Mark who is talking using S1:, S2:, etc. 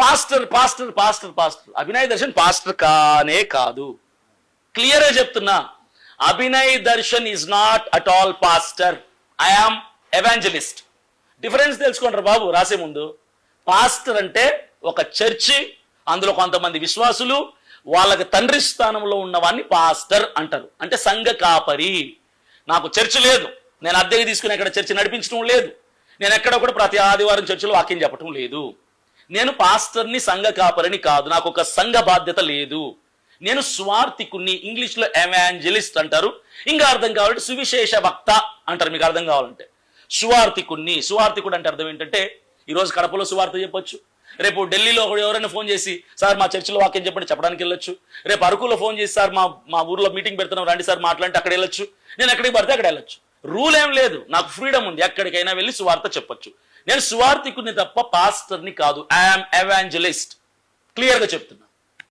S1: Pastor pastor pastor pastor Abhinay Darshan pastor కానే కాదు. క్లియర్గా చెప్తున్నా, Abhinay Darshan is not at all pastor. I am evangelist. Difference తెలుసుకుంటారు బాబు రాసే ముందు. పాస్టర్ అంటే ఒక చర్చి, అందులో కొంతమంది విశ్వాసులు, వాళ్ళకి తండ్రి స్థానంలో ఉన్నవాన్ని పాస్టర్ అంటారు. అంటే సంఘ కాపరి. నాకు చర్చి లేదు, నేను అద్దెకి తీసుకుని ఎక్కడ చర్చి నడిపించడం లేదు, నేను ఎక్కడ కూడా ప్రతి ఆదివారం చర్చిలో వాక్యం చెప్పడం లేదు. నేను పాస్టర్ని, సంఘ కాపరిని కాదు. నాకు ఒక సంఘ బాధ్యత లేదు. నేను స్వార్థికుణ్ణి, ఇంగ్లీష్లో ఎవాంజలిస్ట్ అంటారు, ఇంకా అర్థం కావాలంటే సువిశేష వక్త అంటారు. మీకు అర్థం కావాలంటే సువార్థికుణ్ణి. సువార్థికుడు అంటే అర్థం ఏంటంటే, ఈరోజు కడపలో సువార్త చెప్పొచ్చు, రేపు ఢిల్లీలో ఎవరైనా ఫోన్ చేసి సార్ మా చర్చిలో వాక్యం చెప్పండి చెప్పడానికి వెళ్ళొచ్చు, రేపు అరకులో ఫోన్ చేసి సార్ మా ఊర్లో మీటింగ్ పెడుతున్నాం రండి సార్ మాట్లాడితే అక్కడ వెళ్ళొచ్చు, నేను ఎక్కడికి పడితే అక్కడ వెళ్ళొచ్చు. రూల్ ఏం లేదు, నాకు ఫ్రీడమ్ ఉంది, ఎక్కడికైనా వెళ్ళి సువార్త చెప్పొచ్చు. నేను సువార్థికుని తప్ప పాస్టర్ని కాదు. I'm evangelist. క్లియర్గా చెప్తున్నా.